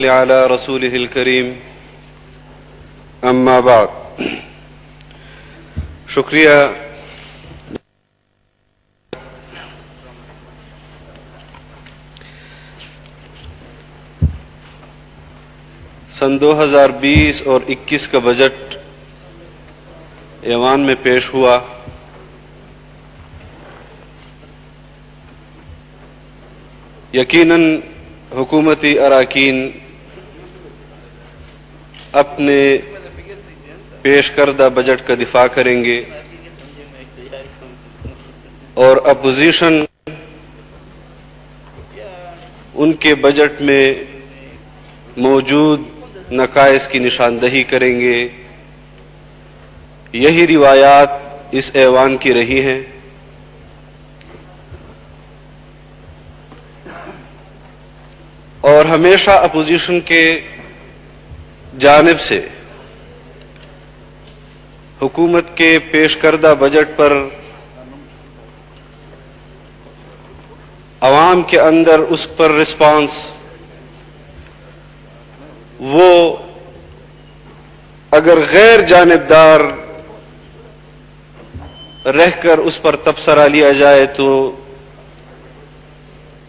على رسوله الكريم اما بعد شکریہ سن 2020 اور 21 کا بجٹ ایوان میں پیش ہوا. یقیناً حکومتی اراکین اپنے پیش کردہ بجٹ کا دفاع کریں گے اور اپوزیشن ان کے بجٹ میں موجود نقائص کی نشاندہی کریں گے. یہی روایات اس ایوان کی رہی ہیں. اور ہمیشہ اپوزیشن کے جانب سے حکومت کے پیش کردہ بجٹ پر عوام کے اندر اس پر رسپانس وہ اگر غیر جانبدار رہ کر اس پر تبصرہ لیا جائے تو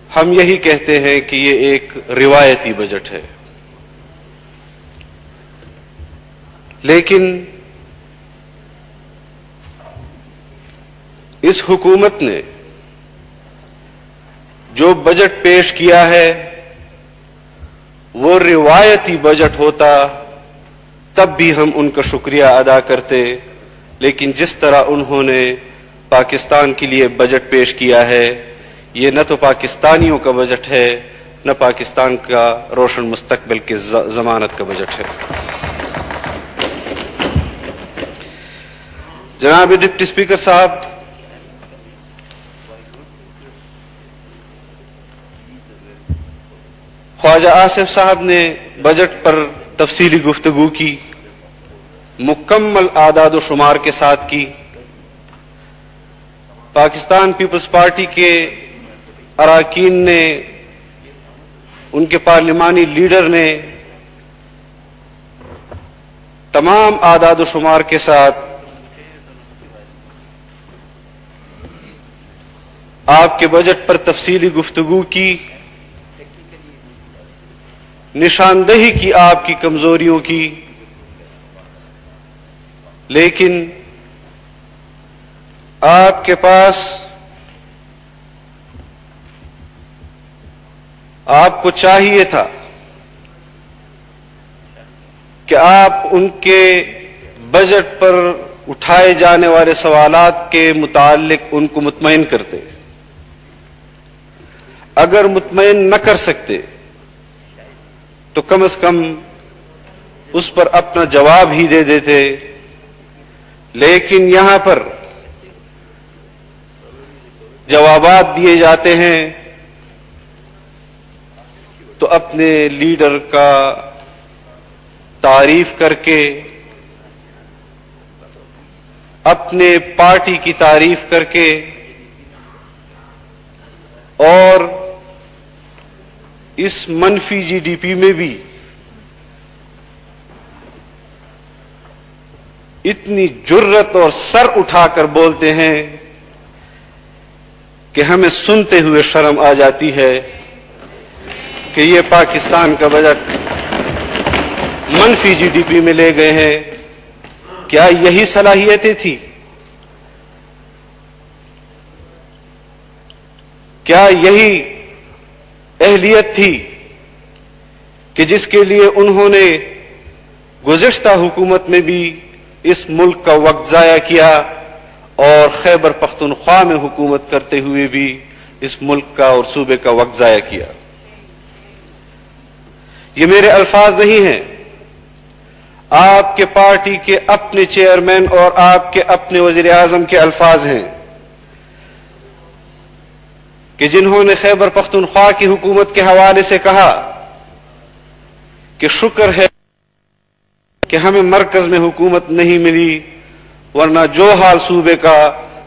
ہم یہی کہتے ہیں کہ یہ ایک روایتی بجٹ ہے. لیکن اس حکومت نے جو بجٹ پیش کیا ہے وہ روایتی بجٹ ہوتا تب بھی ہم ان کا شکریہ ادا کرتے. لیکن جس طرح انہوں نے پاکستان کے لیے بجٹ پیش کیا ہے یہ نہ تو پاکستانیوں کا بجٹ ہے نہ پاکستان کا روشن مستقبل کے ضمانت کا بجٹ ہے. جناب ڈپٹی اسپیکر صاحب، خواجہ آصف صاحب نے بجٹ پر تفصیلی گفتگو کی، مکمل اعداد و شمار کے ساتھ کی. پاکستان پیپلز پارٹی کے اراکین نے، ان کے پارلیمانی لیڈر نے تمام اعداد و شمار کے ساتھ آپ کے بجٹ پر تفصیلی گفتگو کی، نشاندہی کی آپ کی کمزوریوں کی. لیکن آپ کے پاس آپ کو چاہیے تھا کہ آپ ان کے بجٹ پر اٹھائے جانے والے سوالات کے متعلق ان کو مطمئن کرتے. اگر مطمئن نہ کر سکتے تو کم از کم اس پر اپنا جواب ہی دے دیتے. لیکن یہاں پر جوابات دیے جاتے ہیں تو اپنے لیڈر کا تعریف کر کے، اپنے پارٹی کی تعریف کر کے اور اس منفی جی ڈی پی میں بھی اتنی جرت اور سر اٹھا کر بولتے ہیں کہ ہمیں سنتے ہوئے شرم آ جاتی ہے کہ یہ پاکستان کا بجٹ منفی جی ڈی پی میں لے گئے ہیں. کیا یہی صلاحیتیں تھی؟ کیا یہی اہلیت تھی کہ جس کے لیے انہوں نے گزشتہ حکومت میں بھی اس ملک کا وقت ضائع کیا اور خیبر پختونخوا میں حکومت کرتے ہوئے بھی اس ملک کا اور صوبے کا وقت ضائع کیا؟ یہ میرے الفاظ نہیں ہیں، آپ کے پارٹی کے اپنے چیئرمین اور آپ کے اپنے وزیر اعظم کے الفاظ ہیں کہ جنہوں نے خیبر پختونخوا کی حکومت کے حوالے سے کہا کہ شکر ہے کہ ہمیں مرکز میں حکومت نہیں ملی، ورنہ جو حال صوبے کا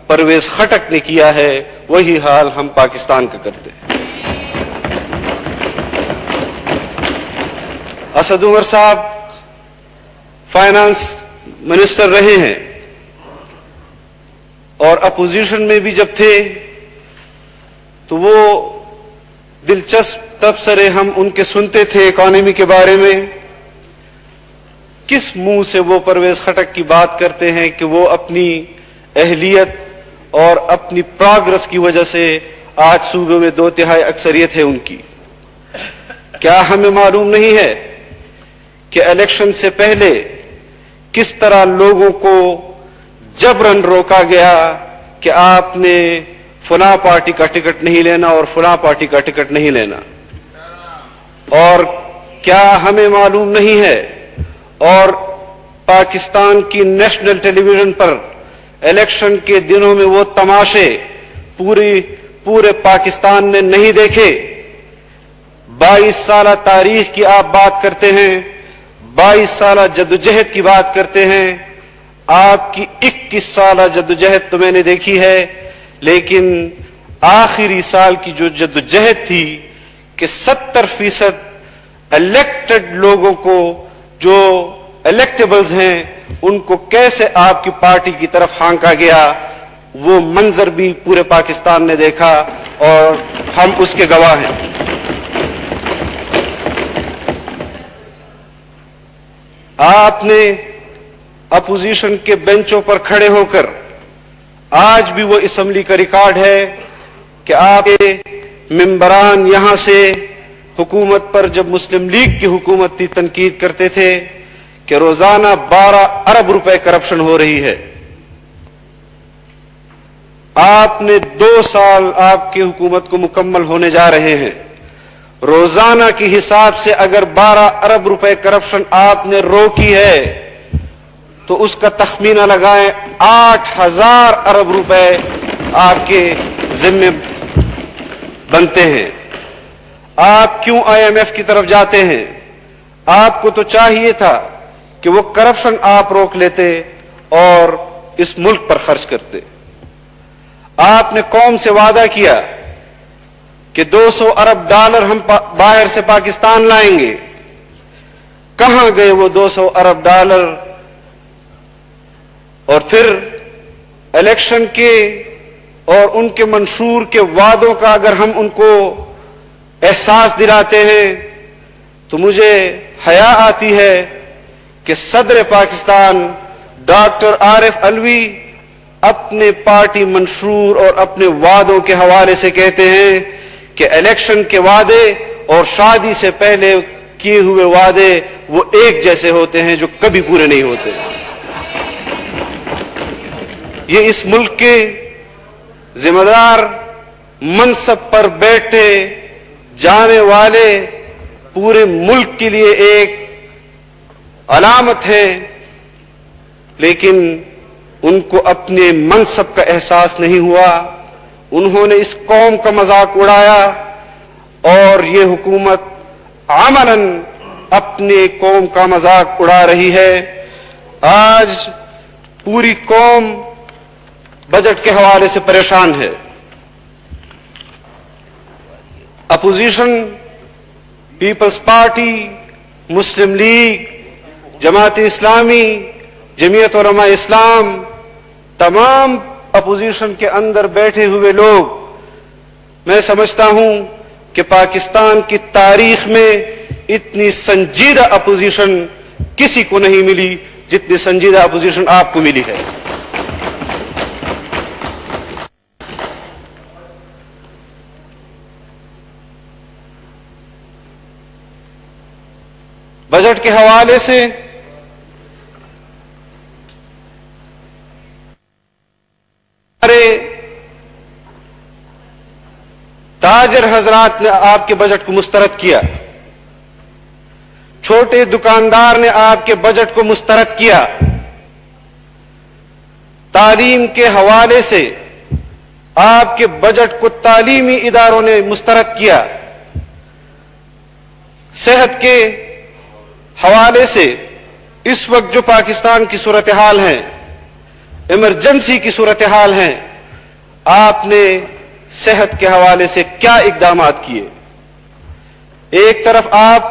پرویز خٹک نے کیا ہے وہی حال ہم پاکستان کا کرتے ہیں. اسد عمر صاحب فائنانس منسٹر رہے ہیں اور اپوزیشن میں بھی جب تھے تو وہ دلچسپ تبصرے ہم ان کے سنتے تھے اکانومی کے بارے میں. کس منہ سے وہ پرویز خٹک کی بات کرتے ہیں کہ وہ اپنی اہلیت اور اپنی پروگرس کی وجہ سے آج صوبے میں 2/3 اکثریت ہے ان کی. کیا ہمیں معلوم نہیں ہے کہ الیکشن سے پہلے کس طرح لوگوں کو جبراً روکا گیا کہ آپ نے فلاں پارٹی کا ٹکٹ نہیں لینا اور فلاں پارٹی کا ٹکٹ نہیں لینا؟ اور کیا ہمیں معلوم نہیں ہے اور پاکستان کی نیشنل ٹیلی ویژن پر الیکشن کے دنوں میں وہ تماشے پورے پاکستان نے نہیں دیکھے؟ 22 سالہ تاریخ کی آپ بات کرتے ہیں، 22 سالہ جدوجہد کی بات کرتے ہیں. آپ کی 21 سالہ جدوجہد تو میں نے دیکھی ہے، لیکن آخری سال کی جو جدوجہد تھی کہ 70% الیکٹڈ لوگوں کو جو الیکٹیبلز ہیں ان کو کیسے آپ کی پارٹی کی طرف ہانکا گیا، وہ منظر بھی پورے پاکستان نے دیکھا اور ہم اس کے گواہ ہیں. آپ نے اپوزیشن کے بینچوں پر کھڑے ہو کر، آج بھی وہ اسمبلی کا ریکارڈ ہے کہ آپ کے ممبران یہاں سے حکومت پر جب مسلم لیگ کی حکومت تھی تنقید کرتے تھے کہ روزانہ 12 ارب روپے کرپشن ہو رہی ہے. آپ نے 2 سال آپ کی حکومت کو مکمل ہونے جا رہے ہیں. روزانہ کی حساب سے اگر 12 ارب روپے کرپشن آپ نے روکی ہے تو اس کا تخمینہ لگائیں 8000 ارب روپے آپ کے ذمے بنتے ہیں. آپ کیوں IMF کی طرف جاتے ہیں؟ آپ کو تو چاہیے تھا کہ وہ کرپشن آپ روک لیتے اور اس ملک پر خرچ کرتے. آپ نے قوم سے وعدہ کیا کہ 200 ارب ڈالر ہم باہر سے پاکستان لائیں گے. کہاں گئے وہ 200 ارب ڈالر؟ اور پھر الیکشن کے اور ان کے منشور کے وعدوں کا اگر ہم ان کو احساس دلاتے ہیں تو مجھے حیا آتی ہے کہ صدر پاکستان ڈاکٹر عارف علوی اپنے پارٹی منشور اور اپنے وعدوں کے حوالے سے کہتے ہیں کہ الیکشن کے وعدے اور شادی سے پہلے کیے ہوئے وعدے وہ ایک جیسے ہوتے ہیں جو کبھی پورے نہیں ہوتے. یہ اس ملک کے ذمہ دار منصب پر بیٹھے جانے والے پورے ملک کے لیے ایک علامت ہے، لیکن ان کو اپنے منصب کا احساس نہیں ہوا. انہوں نے اس قوم کا مذاق اڑایا اور یہ حکومت عملاً اپنے قوم کا مذاق اڑا رہی ہے. آج پوری قوم بجٹ کے حوالے سے پریشان ہے. اپوزیشن، پیپلز پارٹی، مسلم لیگ، جماعت اسلامی، جمعیت علماء اسلام، تمام اپوزیشن کے اندر بیٹھے ہوئے لوگ، میں سمجھتا ہوں کہ پاکستان کی تاریخ میں اتنی سنجیدہ اپوزیشن کسی کو نہیں ملی جتنی سنجیدہ اپوزیشن آپ کو ملی ہے. بجٹ کے حوالے سے ہمارے تاجر حضرات نے آپ کے بجٹ کو مسترد کیا، چھوٹے دکاندار نے آپ کے بجٹ کو مسترد کیا. تعلیم کے حوالے سے آپ کے بجٹ کو تعلیمی اداروں نے مسترد کیا. صحت کے حوالے سے اس وقت جو پاکستان کی صورتحال ہے، ایمرجنسی کی صورتحال ہے، آپ نے صحت کے حوالے سے کیا اقدامات کیے؟ ایک طرف آپ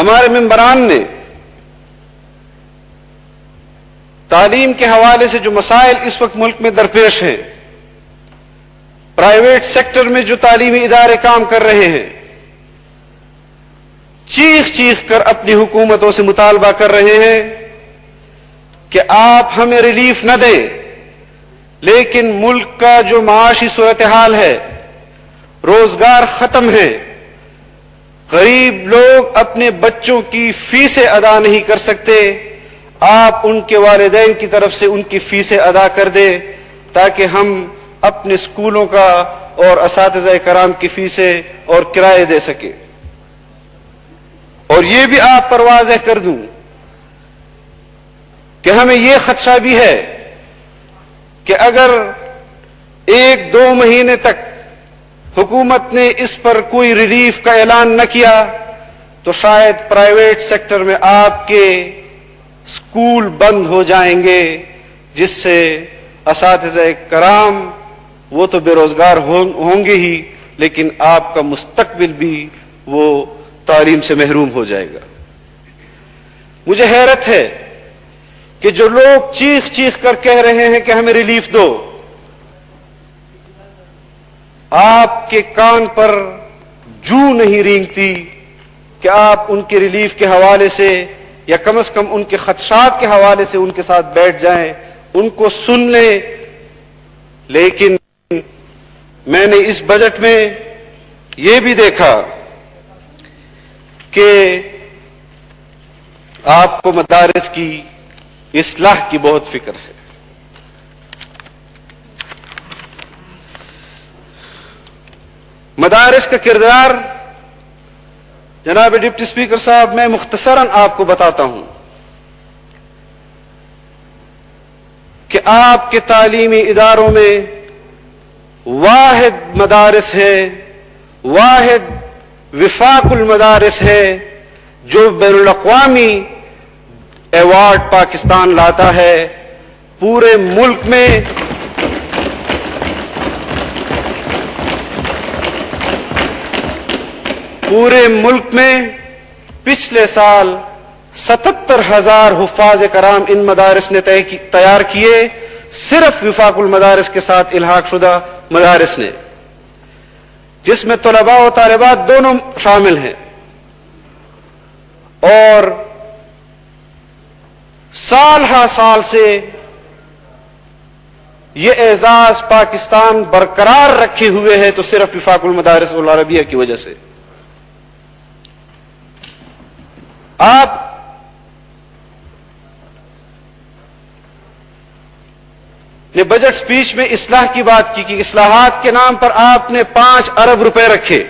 ہمارے ممبران نے تعلیم کے حوالے سے جو مسائل اس وقت ملک میں درپیش ہیں، پرائیویٹ سیکٹر میں جو تعلیمی ادارے کام کر رہے ہیں، چیخ چیخ کر اپنی حکومتوں سے مطالبہ کر رہے ہیں کہ آپ ہمیں ریلیف نہ دیں، لیکن ملک کا جو معاشی صورتحال ہے، روزگار ختم ہے، غریب لوگ اپنے بچوں کی فیسیں ادا نہیں کر سکتے، آپ ان کے والدین کی طرف سے ان کی فیسیں ادا کر دیں تاکہ ہم اپنے اسکولوں کا اور اساتذہ کرام کی فیسیں اور کرائے دے سکیں۔ اور یہ بھی آپ پر واضح کر دوں کہ ہمیں یہ خدشہ بھی ہے کہ اگر 1-2 مہینے تک حکومت نے اس پر کوئی ریلیف کا اعلان نہ کیا تو شاید پرائیویٹ سیکٹر میں آپ کے اسکول بند ہو جائیں گے، جس سے اساتذہ کرام وہ تو بے روزگار ہوں گے ہی، لیکن آپ کا مستقبل بھی وہ تعلیم سے محروم ہو جائے گا۔ مجھے حیرت ہے کہ جو لوگ چیخ چیخ کر کہہ رہے ہیں کہ ہمیں ریلیف دو، آپ کے کان پر جو نہیں رینگتی کہ آپ ان کے ریلیف کے حوالے سے یا کم از کم ان کے خدشات کے حوالے سے ان کے ساتھ بیٹھ جائیں، ان کو سن لیں۔ لیکن میں نے اس بجٹ میں یہ بھی دیکھا کہ آپ کو مدارس کی اصلاح کی بہت فکر ہے۔ مدارس کا کردار جناب ڈپٹی اسپیکر صاحب میں مختصراً آپ کو بتاتا ہوں کہ آپ کے تعلیمی اداروں میں واحد مدارس ہے، واحد وفاق المدارس ہے جو بین الاقوامی ایوارڈ پاکستان لاتا ہے۔ پورے ملک میں پچھلے سال 77,000 حفاظ کرام ان مدارس نے تیار کیے، صرف وفاق المدارس کے ساتھ الحاق شدہ مدارس نے، جس میں طلباء و طالبات دونوں شامل ہیں۔ اور سال ہا سال سے یہ اعزاز پاکستان برقرار رکھے ہوئے ہے تو صرف وفاق المدارس العربیہ کی وجہ سے۔ آپ نے بجٹ سپیچ میں اصلاح کی بات کی کہ اصلاحات کے نام پر آپ نے 5 ارب روپے رکھے۔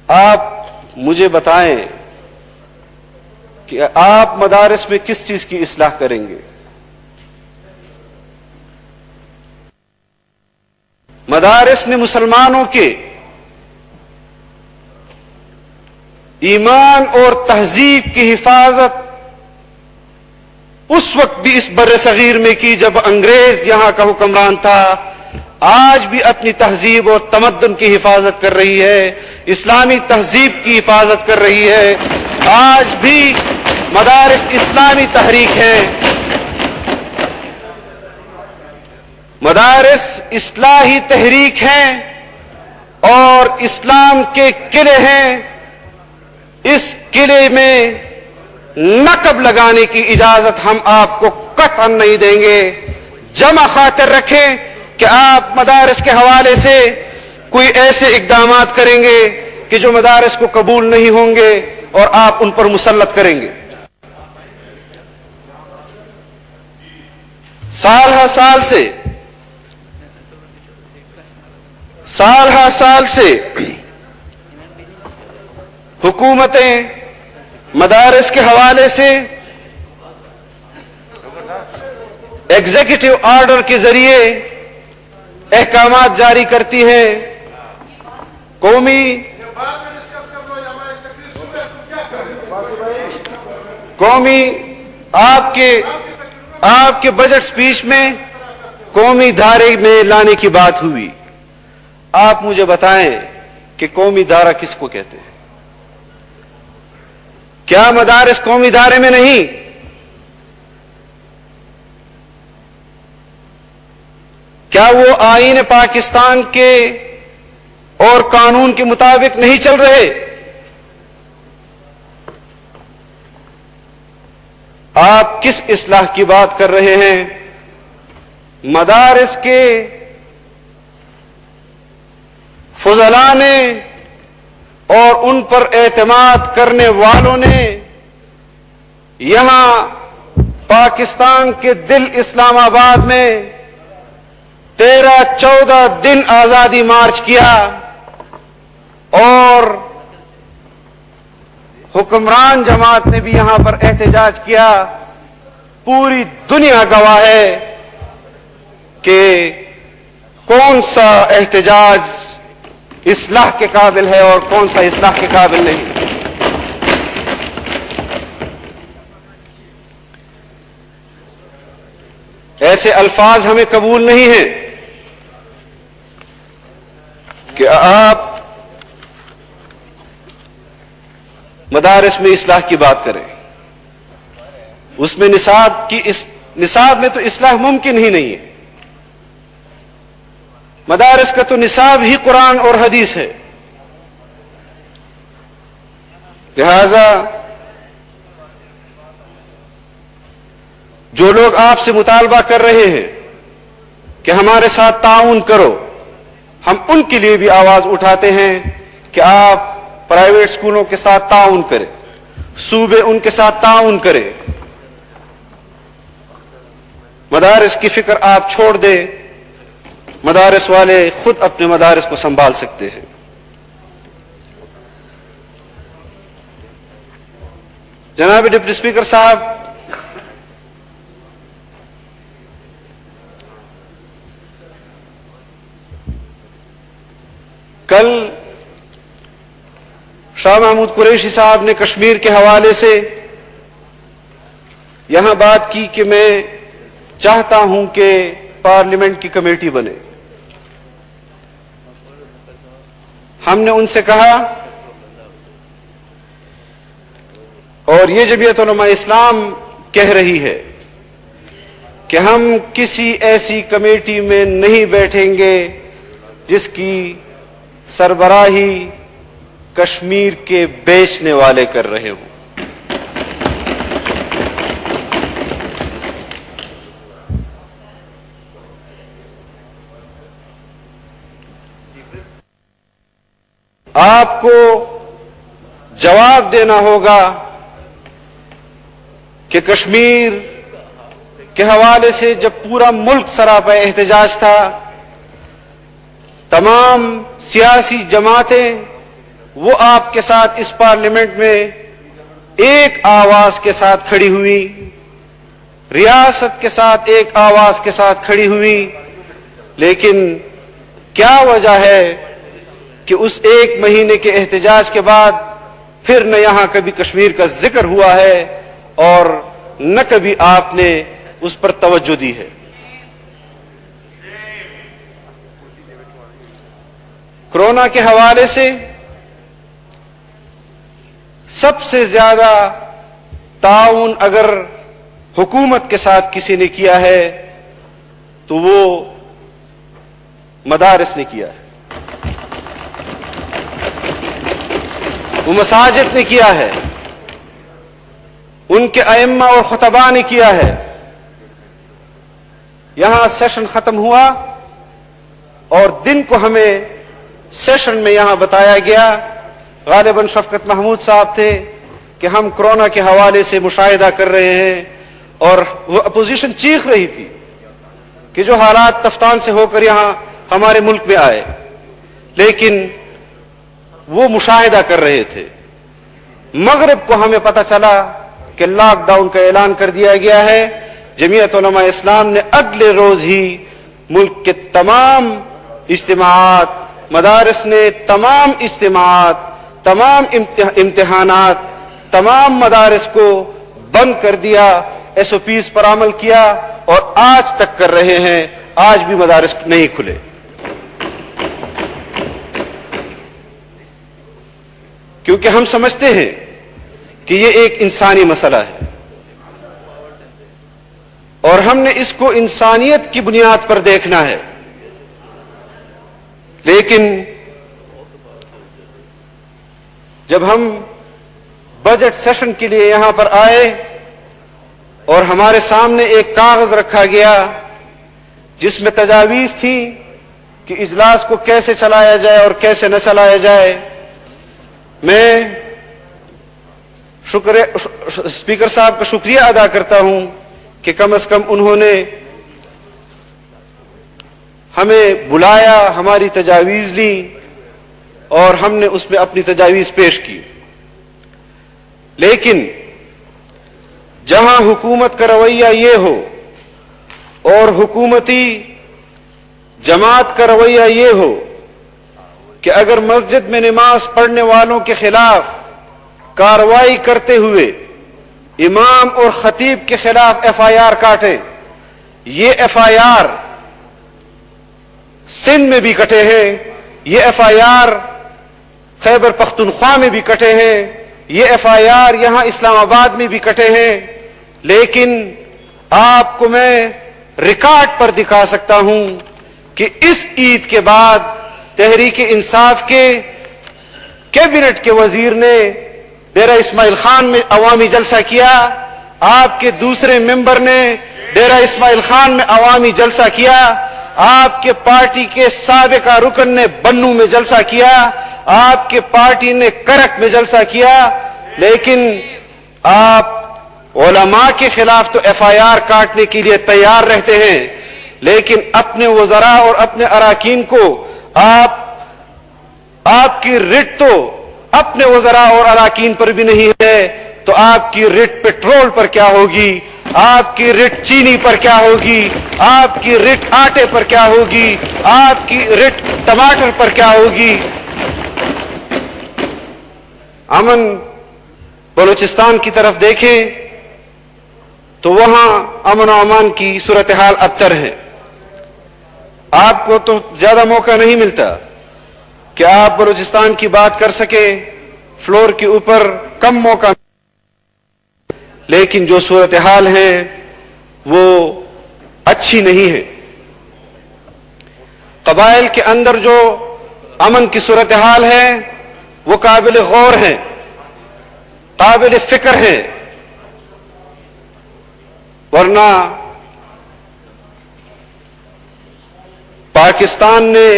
آپ مجھے بتائیں کہ آپ مدارس میں کس چیز کی اصلاح کریں گے؟ مدارس نے مسلمانوں کے ایمان اور تہذیب کی حفاظت اس وقت بھی اس بر صغیر میں کی جب انگریز یہاں کا حکمران تھا، آج بھی اپنی تہذیب اور تمدن کی حفاظت کر رہی ہے، اسلامی تہذیب کی حفاظت کر رہی ہے۔ آج بھی مدارس اسلامی تحریک ہے، مدارس اصلاحی تحریک ہیں اور اسلام کے قلعے ہیں۔ اس قلعے میں نقب لگانے کی اجازت ہم آپ کو قطعاً نہیں دیں گے۔ جمع خاطر رکھیں کہ آپ مدارس کے حوالے سے کوئی ایسے اقدامات کریں گے کہ جو مدارس کو قبول نہیں ہوں گے اور آپ ان پر مسلط کریں گے۔ سال ہا سال سے حکومتیں مدارس کے حوالے سے ایگزیکٹو آرڈر کے ذریعے احکامات جاری کرتی ہیں۔ آپ کے بجٹ سپیچ میں قومی دھارے میں لانے کی بات ہوئی۔ آپ مجھے بتائیں کہ قومی ادارہ کس کو کہتے ہیں؟ کیا مدارس قومی ادارے میں نہیں؟ کیا وہ آئین پاکستان کے اور قانون کے مطابق نہیں چل رہے؟ آپ کس اصلاح کی بات کر رہے ہیں؟ مدارس کے فضلاء نے اور ان پر اعتماد کرنے والوں نے یہاں پاکستان کے دل اسلام آباد میں 13-14 دن آزادی مارچ کیا اور حکمران جماعت نے بھی یہاں پر احتجاج کیا. پوری دنیا گواہ ہے کہ کون سا احتجاج اصلاح کے قابل ہے اور کون سا اصلاح کے قابل نہیں. ایسے الفاظ ہمیں قبول نہیں ہیں کہ آپ مدارس میں اصلاح کی بات کریں. اس میں نصاب میں تو اصلاح ممکن ہی نہیں ہے. مدارس کا تو نصاب ہی قرآن اور حدیث ہے. لہذا جو لوگ آپ سے مطالبہ کر رہے ہیں کہ ہمارے ساتھ تعاون کرو، ہم ان کے لیے بھی آواز اٹھاتے ہیں کہ آپ پرائیویٹ اسکولوں کے ساتھ تعاون کریں، صوبے ان کے ساتھ تعاون کریں. مدارس کی فکر آپ چھوڑ دیں. مدارس والے خود اپنے مدارس کو سنبھال سکتے ہیں. جناب ڈپٹی اسپیکر صاحب، کل شاہ محمود قریشی صاحب نے کشمیر کے حوالے سے یہاں بات کی کہ میں چاہتا ہوں کہ پارلیمنٹ کی کمیٹی بنے. ہم نے ان سے کہا اور یہ جمعیت علماء اسلام کہہ رہی ہے کہ ہم کسی ایسی کمیٹی میں نہیں بیٹھیں گے جس کی سربراہی کشمیر کے بیچنے والے کر رہے ہوں. آپ کو جواب دینا ہوگا کہ کشمیر کے حوالے سے جب پورا ملک سراپا احتجاج تھا، تمام سیاسی جماعتیں وہ آپ کے ساتھ اس پارلیمنٹ میں ایک آواز کے ساتھ کھڑی ہوئی، ریاست کے ساتھ ایک آواز کے ساتھ کھڑی ہوئی. لیکن کیا وجہ ہے کہ اس ایک مہینے کے احتجاج کے بعد پھر نہ یہاں کبھی کشمیر کا ذکر ہوا ہے اور نہ کبھی آپ نے اس پر توجہ دی ہے؟ کورونا کے حوالے سے سب سے زیادہ تعاون اگر حکومت کے ساتھ کسی نے کیا ہے تو وہ مدارس نے کیا ہے، وہ مساجد نے کیا ہے، ان کے ائمہ اور خطباء نے کیا ہے. یہاں سیشن ختم ہوا اور دن کو ہمیں سیشن میں یہاں بتایا گیا، غالباً شفقت محمود صاحب تھے، کہ ہم کورونا کے حوالے سے مشاہدہ کر رہے ہیں. اور وہ اپوزیشن چیخ رہی تھی کہ جو حالات تفتان سے ہو کر یہاں ہمارے ملک میں آئے، لیکن وہ مشاہدہ کر رہے تھے. مغرب کو ہمیں پتہ چلا کہ لاک ڈاؤن کا اعلان کر دیا گیا ہے. جمعیت علماء اسلام نے اگلے روز ہی ملک کے تمام اجتماعات، مدارس نے تمام اجتماعات، تمام امتحانات، تمام مدارس کو بند کر دیا، ایس او پیز پر عمل کیا اور آج تک کر رہے ہیں. آج بھی مدارس نہیں کھلے. کیونکہ ہم سمجھتے ہیں کہ یہ ایک انسانی مسئلہ ہے اور ہم نے اس کو انسانیت کی بنیاد پر دیکھنا ہے. لیکن جب ہم بجٹ سیشن کے لیے یہاں پر آئے اور ہمارے سامنے ایک کاغذ رکھا گیا جس میں تجاویز تھی کہ اجلاس کو کیسے چلایا جائے اور کیسے نہ چلایا جائے، میں اسپیکر صاحب کا شکریہ ادا کرتا ہوں کہ کم از کم انہوں نے ہمیں بلایا، ہماری تجاویز لی اور ہم نے اس میں اپنی تجاویز پیش کی. لیکن جہاں حکومت کا رویہ یہ ہو اور حکومتی جماعت کا رویہ یہ ہو کہ اگر مسجد میں نماز پڑھنے والوں کے خلاف کارروائی کرتے ہوئے امام اور خطیب کے خلاف ایف آئی آر کاٹے، یہ ایف آئی آر سندھ میں بھی کٹے ہیں، یہ F I R Khyber Pakhtunkhwa میں بھی کٹے ہیں، یہ ایف آئی آر یہاں اسلام آباد میں بھی کٹے ہیں. لیکن آپ کو میں ریکارڈ پر دکھا سکتا ہوں کہ اس عید کے بعد تحریک انصاف کے کیبنٹ کے وزیر نے ڈیرہ اسماعیل خان میں عوامی جلسہ کیا، آپ کے دوسرے ممبر نے ڈیرہ اسماعیل خان میں عوامی جلسہ کیا، آپ کے پارٹی کے سابقہ رکن نے بنو میں جلسہ کیا، آپ کے پارٹی نے کرک میں جلسہ کیا. لیکن آپ علماء کے خلاف تو ایف آئی آر کاٹنے کے لیے تیار رہتے ہیں، لیکن اپنے وزراء اور اپنے اراکین کو آپ کی رٹ تو اپنے وزراء اور اراکین پر بھی نہیں ہے، تو آپ کی رٹ پیٹرول پر کیا ہوگی، آپ کی رٹ چینی پر کیا ہوگی، آپ کی رٹ آٹے پر کیا ہوگی، آپ کی رٹ ٹماٹر پر کیا ہوگی. امن بلوچستان کی طرف دیکھیں تو وہاں امن و امان کی صورتحال ابتر ہے. آپ کو تو زیادہ موقع نہیں ملتا کہ آپ بلوچستان کی بات کر سکیں، فلور کے اوپر کم موقع، لیکن جو صورتحال ہے وہ اچھی نہیں ہے. قبائل کے اندر جو امن کی صورتحال ہے وہ قابل غور ہے، قابل فکر ہے. ورنہ پاکستان نے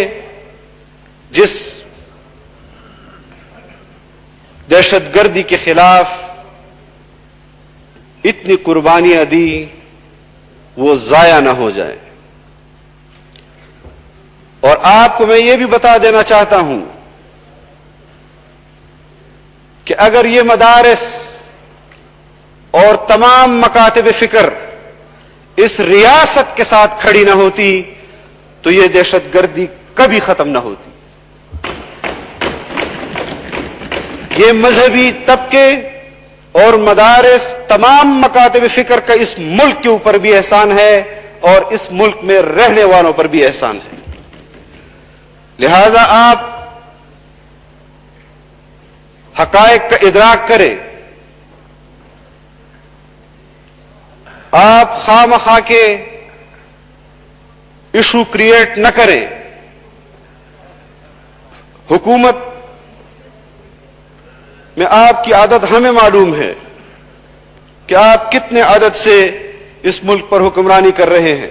جس دہشت گردی کے خلاف اتنی قربانیاں دی وہ ضائع نہ ہو جائے. اور آپ کو میں یہ بھی بتا دینا چاہتا ہوں کہ اگر یہ مدارس اور تمام مکاتب فکر اس ریاست کے ساتھ کھڑی نہ ہوتی تو یہ دہشت گردی کبھی ختم نہ ہوتی. یہ مذہبی طبقے اور مدارس تمام مکاتب فکر کا اس ملک کے اوپر بھی احسان ہے اور اس ملک میں رہنے والوں پر بھی احسان ہے. لہذا آپ حقائق کا ادراک کریں. آپ خواہ مخواہ کے ایشو کریٹ نہ کریں. حکومت میں آپ کی عادت ہمیں معلوم ہے کہ آپ کتنے عادت سے اس ملک پر حکمرانی کر رہے ہیں.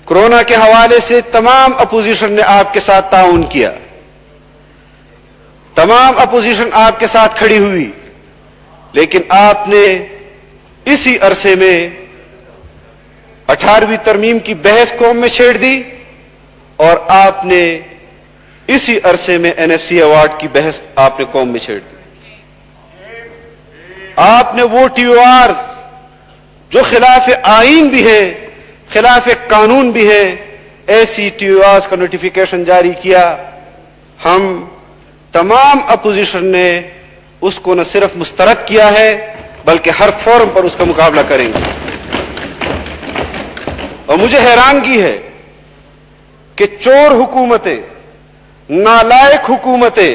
کورونا کے حوالے سے تمام اپوزیشن نے آپ کے ساتھ تعاون کیا، تمام اپوزیشن آپ کے ساتھ کھڑی ہوئی، لیکن آپ نے اسی عرصے میں 18ویں ترمیم کی بحث قوم میں چھیڑ دی اور آپ نے اسی عرصے میں این ایف سی ایوارڈ کی بحث آپ نے قوم میں چھیڑ دی. آپ نے وہ ٹی او آرز جو خلاف آئین بھی ہیں، خلاف قانون بھی ہیں، ایسی ٹی او آرز کا نوٹیفیکیشن جاری کیا. ہم تمام اپوزیشن نے اس کو نہ صرف مسترد کیا ہے بلکہ ہر فورم پر اس کا مقابلہ کریں گے. اور مجھے حیرانگی ہے کہ چور حکومتیں، نالائق حکومتیں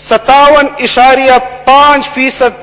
57.5%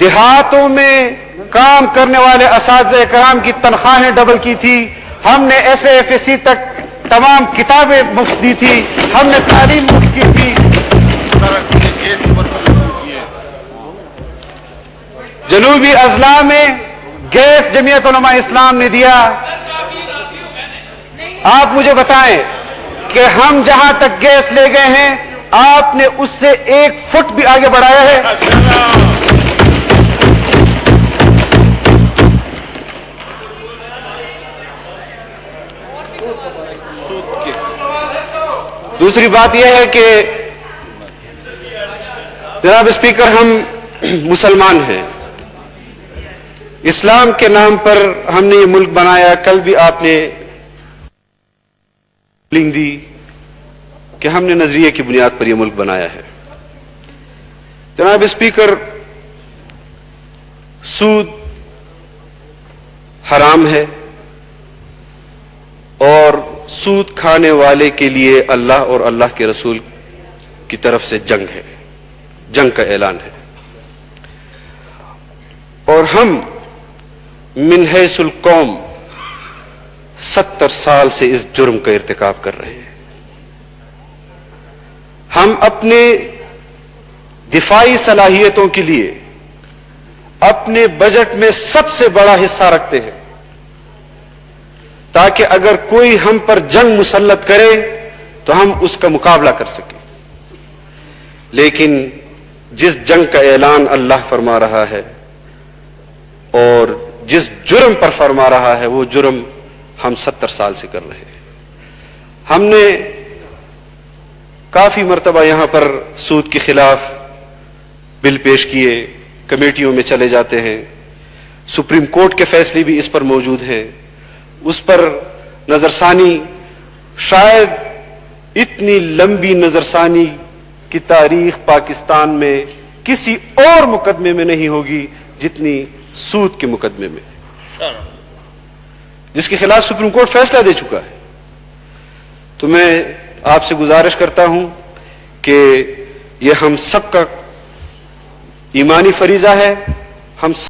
دیہاتوں میں کام کرنے والے اساتذہ کرام کی تنخواہیں ڈبل کی تھی. ہم نے FAFSC تک تمام کتابیں مفت دی تھی. ہم نے تعلیم مفت کی تھی. جنوبی اضلاع میں گیس جمعیت علماء اسلام نے دیا. آپ مجھے بتائیں کہ ہم جہاں تک گیس لے گئے ہیں آپ نے اس سے 1 فٹ بھی آگے بڑھایا ہے. دوسری بات یہ ہے کہ جناب اسپیکر ہم مسلمان ہیں. اسلام کے نام پر ہم نے یہ ملک بنایا. کل بھی آپ نے لنک دی کہ ہم نے نظریے کی بنیاد پر یہ ملک بنایا ہے. جناب اسپیکر سود حرام ہے اور سود کھانے والے کے لیے اللہ اور اللہ کے رسول کی طرف سے جنگ ہے, جنگ کا اعلان ہے. اور ہم من حیث القوم 70 سال سے اس جرم کا ارتکاب کر رہے ہیں. ہم اپنے دفاعی صلاحیتوں کے لیے اپنے بجٹ میں سب سے بڑا حصہ رکھتے ہیں تاکہ اگر کوئی ہم پر جنگ مسلط کرے تو ہم اس کا مقابلہ کر سکیں. لیکن جس جنگ کا اعلان اللہ فرما رہا ہے اور جس جرم پر فرما رہا ہے وہ جرم ہم 70 سال سے کر رہے ہیں. ہم نے کافی مرتبہ یہاں پر سود کے خلاف بل پیش کیے, کمیٹیوں میں چلے جاتے ہیں. سپریم کورٹ کے فیصلے بھی اس پر موجود ہیں. اس پر نظر ثانی, شاید اتنی لمبی نظر ثانی کی تاریخ پاکستان میں کسی اور مقدمے میں نہیں ہوگی جتنی سود کے مقدمے میں, جس کے خلاف سپریم کورٹ فیصلہ دے چکا ہے. تو میں آپ سے گزارش کرتا ہوں کہ یہ ہم سب کا ایمانی فریضہ ہے. ہم